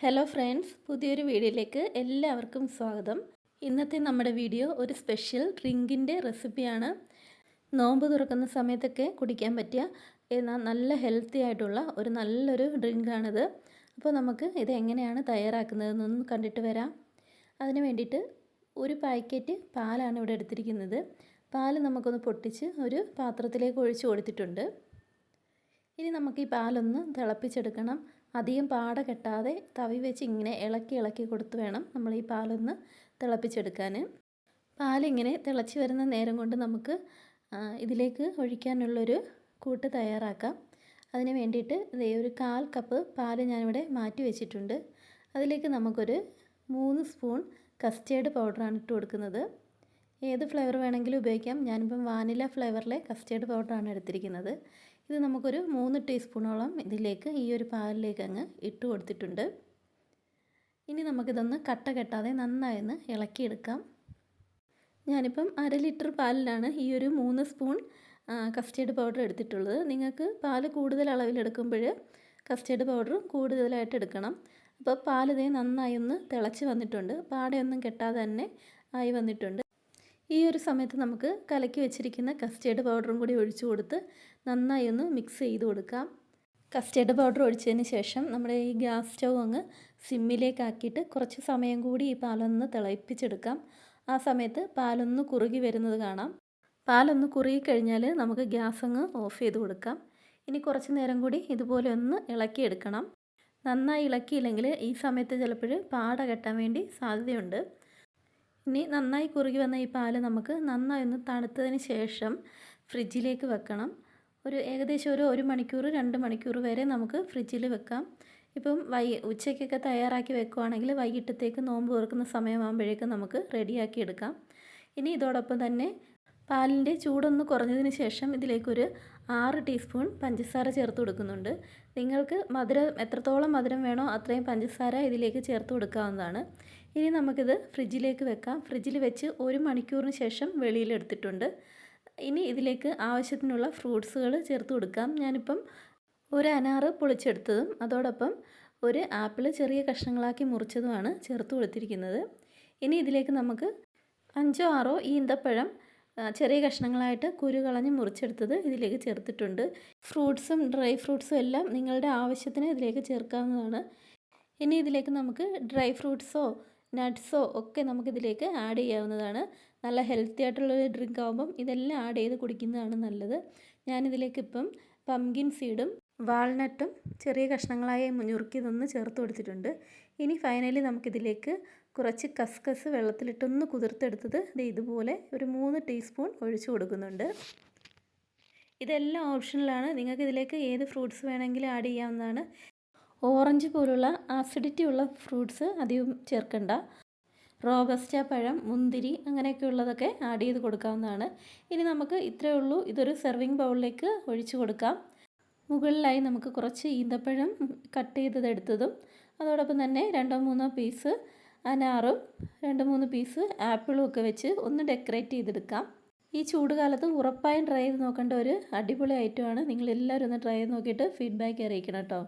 Hello friends, പുതിയൊരു വീഡിയോയിലേക്ക് എല്ലാവർക്കും സ്വാഗതം. ഇന്നത്തെ നമ്മുടെ വീഡിയോ ഒരു സ്പെഷ്യൽ ഡ്രിങ്കിൻ്റെ റെസിപ്പിയാണ്. നോമ്പ് തുറക്കുന്ന സമയത്തൊക്കെ കുടിക്കാൻ പറ്റിയ എന്നാൽ നല്ല ഹെൽത്തി ആയിട്ടുള്ള നല്ലൊരു ഡ്രിങ്കാണിത്. അപ്പോൾ നമുക്ക് ഇത് എങ്ങനെയാണ് തയ്യാറാക്കുന്നതെന്നൊന്ന് കണ്ടിട്ട് വരാം. അതിന് വേണ്ടിയിട്ട് ഒരു പാക്കറ്റ് പാലാണ് ഇവിടെ എടുത്തിരിക്കുന്നത്. പാല് നമുക്കൊന്ന് പൊട്ടിച്ച് ഒരു പാത്രത്തിലേക്ക് ഒഴിച്ച് കൊടുത്തിട്ടുണ്ട്. ഇനി നമുക്ക് ഈ പാലൊന്ന് തിളപ്പിച്ചെടുക്കണം. അധികം പാട കെട്ടാതെ തവി വെച്ച് ഇങ്ങനെ ഇളക്കി കൊടുത്ത് വേണം നമ്മൾ ഈ പാലൊന്ന് തിളപ്പിച്ചെടുക്കാൻ. പാലിങ്ങനെ തിളച്ച് വരുന്ന നേരം കൊണ്ട് നമുക്ക് ഇതിലേക്ക് ഒഴിക്കാനുള്ളൊരു കൂട്ട് തയ്യാറാക്കാം. അതിന് വേണ്ടിയിട്ട് ഒരു 1/4 കപ്പ് പാൽ ഞാനിവിടെ മാറ്റി വെച്ചിട്ടുണ്ട്. അതിലേക്ക് നമുക്കൊരു 3 സ്പൂൺ കസ്റ്റേർഡ് പൗഡറാണ് ഇട്ട് കൊടുക്കുന്നത്. ഏത് ഫ്ലേവർ വേണമെങ്കിലും ഉപയോഗിക്കാം. ഞാനിപ്പം വാനില ഫ്ലേവറിലെ കസ്റ്റേർഡ് പൗഡറാണ് എടുത്തിരിക്കുന്നത്. ഇത് നമുക്കൊരു 3 ടീസ്പൂണോളം ഇതിലേക്ക് ഈ ഒരു പാലിലേക്ക് അങ്ങ് ഇട്ട് കൊടുത്തിട്ടുണ്ട്. ഇനി നമുക്കിതൊന്ന് കട്ട കെട്ടാതെ നന്നായൊന്ന് ഇളക്കിയെടുക്കാം. ഞാനിപ്പം 1/2 ലിറ്റർ പാലിലാണ് ഈ ഒരു 3 സ്പൂൺ കസ്റ്റേർഡ് പൗഡർ എടുത്തിട്ടുള്ളത്. നിങ്ങൾക്ക് പാൽ കൂടുതൽ അളവിലെടുക്കുമ്പോൾ കസ്റ്റേർഡ് പൗഡർ കൂടുതലായിട്ട് എടുക്കണം. അപ്പോൾ പാൽ ഇതേ നന്നായി ഒന്ന് തിളച്ച് വന്നിട്ടുണ്ട്. പാടയൊന്നും കെട്ടാതെ തന്നെ ആയി വന്നിട്ടുണ്ട്. ഈ ഒരു സമയത്ത് നമുക്ക് കലക്കി വെച്ചിരിക്കുന്ന കസ്റ്റേർഡ് പൗഡറും കൂടി ഒഴിച്ചു കൊടുത്ത് നന്നായി ഒന്ന് മിക്സ് ചെയ്ത് കൊടുക്കാം. കസ്റ്റേർഡ് പൗഡർ ഒഴിച്ചതിന് ശേഷം നമ്മുടെ ഈ ഗ്യാസ് സ്റ്റൗ അങ്ങ് സിമ്മിലേക്കാക്കിയിട്ട് കുറച്ച് സമയം കൂടി ഈ പാലൊന്ന് തിളപ്പിച്ചെടുക്കാം. ആ സമയത്ത് പാലൊന്ന് കുറുകി വരുന്നത് കാണാം. പാലൊന്ന് കുറുകി കഴിഞ്ഞാൽ നമുക്ക് ഗ്യാസ് അങ്ങ് ഓഫ് ചെയ്ത് കൊടുക്കാം. ഇനി കുറച്ച് നേരം കൂടി ഇതുപോലെ ഒന്ന് ഇളക്കിയെടുക്കണം. നന്നായി ഇളക്കിയില്ലെങ്കിൽ ഈ സമയത്ത് ചിലപ്പോൾ പാട കെട്ടാൻ വേണ്ടി സാധ്യതയുണ്ട്. ഇനി നന്നായി കുറുകി വന്ന ഈ പാല് നമുക്ക് നന്നായി ഒന്ന് തണുത്തതിന് ശേഷം ഫ്രിഡ്ജിലേക്ക് വെക്കണം. ഏകദേശം ഒരു 1 മണിക്കൂർ 2 മണിക്കൂർ വരെ നമുക്ക് ഫ്രിഡ്ജിൽ വെക്കാം. ഇപ്പം ഉച്ചയ്ക്കൊക്കെ തയ്യാറാക്കി വെക്കുകയാണെങ്കിൽ വൈകിട്ടത്തേക്ക് നോമ്പ് തുറക്കുന്ന സമയമാകുമ്പോഴേക്കും നമുക്ക് റെഡിയാക്കി എടുക്കാം. ഇനി ഇതോടൊപ്പം തന്നെ പാലിൻ്റെ ചൂടൊന്ന് കുറഞ്ഞതിന് ശേഷം ഇതിലേക്കൊരു 6 ടീസ്പൂൺ പഞ്ചസാര ചേർത്ത് കൊടുക്കുന്നുണ്ട്. നിങ്ങൾക്ക് എത്രത്തോളം മധുരം വേണോ അത്രയും പഞ്ചസാര ഇതിലേക്ക് ചേർത്ത് കൊടുക്കാവുന്നതാണ്. ഇനി നമുക്കിത് ഫ്രിഡ്ജിലേക്ക് വെക്കാം. ഫ്രിഡ്ജിൽ വെച്ച് 1 മണിക്കൂറിന് ശേഷം വെളിയിലെടുത്തിട്ടുണ്ട്. ഇനി ഇതിലേക്ക് ആവശ്യത്തിനുള്ള ഫ്രൂട്ട്സുകൾ ചേർത്ത് കൊടുക്കാം. ഞാനിപ്പം ഒരു അനാറ് പൊളിച്ചെടുത്തതും അതോടൊപ്പം ഒരു ആപ്പിൾ ചെറിയ കഷ്ണങ്ങളാക്കി മുറിച്ചതുമാണ് ചേർത്ത് കൊടുത്തിരിക്കുന്നത്. ഇനി ഇതിലേക്ക് നമുക്ക് 5 6 ഈന്തപ്പഴം ചെറിയ കഷ്ണങ്ങളായിട്ട് കുരു കളഞ്ഞ് മുറിച്ചെടുത്തത് ഇതിലേക്ക് ചേർത്തിട്ടുണ്ട്. ഫ്രൂട്ട്സും ഡ്രൈ ഫ്രൂട്ട്സും എല്ലാം നിങ്ങളുടെ ആവശ്യത്തിന് ഇതിലേക്ക് ചേർക്കാവുന്നതാണ്. ഇനി ഇതിലേക്ക് നമുക്ക് ഡ്രൈ ഫ്രൂട്ട്സോ നട്ട്സോ ഒക്കെ നമുക്കിതിലേക്ക് ആഡ് ചെയ്യാവുന്നതാണ്. നല്ല ഹെൽത്തി ആയിട്ടുള്ളൊരു ഡ്രിങ്ക് ആകുമ്പം ഇതെല്ലാം ആഡ് ചെയ്ത് കുടിക്കുന്നതാണ് നല്ലത്. ഞാനിതിലേക്ക് ഇപ്പം പംകിൻ സീഡും വാൾനട്ടും ചെറിയ കഷ്ണങ്ങളായി ഞുറുക്കിയതൊന്ന് ചേർത്ത് കൊടുത്തിട്ടുണ്ട്. ഇനി ഫൈനലി നമുക്കിതിലേക്ക് കുറച്ച് കസ്കസ് വെള്ളത്തിലിട്ടൊന്ന് കുതിർത്തെടുത്തത് ഇതുപോലെ ഒരു 3 ടീസ്പൂൺ ഒഴിച്ചു കൊടുക്കുന്നുണ്ട്. ഇതെല്ലാം ഓപ്ഷണലാണ്. നിങ്ങൾക്ക് ഇതിലേക്ക് ഏത് ഫ്രൂട്ട്സ് വേണമെങ്കിലും ആഡ് ചെയ്യാവുന്നതാണ്. ഓറഞ്ച് പോലുള്ള ആസിഡിറ്റി ഉള്ള ഫ്രൂട്ട്സ് അധികം ചേർക്കണ്ട. റോബസ്റ്റ പഴം, മുന്തിരി അങ്ങനെയൊക്കെയുള്ളതൊക്കെ ആഡ് ചെയ്ത് കൊടുക്കാവുന്നതാണ്. ഇനി നമുക്ക് ഇത്രയേ ഉള്ളൂ. ഇതൊരു സെർവിങ് ബൗളിലേക്ക് ഒഴിച്ചു കൊടുക്കാം. മുകളിലായി നമുക്ക് കുറച്ച് ഈന്തപ്പഴം കട്ട് ചെയ്തതെടുത്തതും അതോടൊപ്പം തന്നെ 2-3 പീസ് അനാറും 2-3 പീസ് ആപ്പിളും ഒക്കെ വെച്ച് ഒന്ന് ഡെക്കറേറ്റ് ചെയ്തെടുക്കാം. ഈ ചൂടുകാലത്ത് ഉറപ്പായും ട്രൈ ചെയ്ത് നോക്കേണ്ട ഒരു അടിപൊളി ഐറ്റമാണ്. നിങ്ങളെല്ലാവരും ഒന്ന് ട്രൈ ചെയ്ത് നോക്കിയിട്ട് ഫീഡ്ബാക്ക് അറിയിക്കണം കേട്ടോ.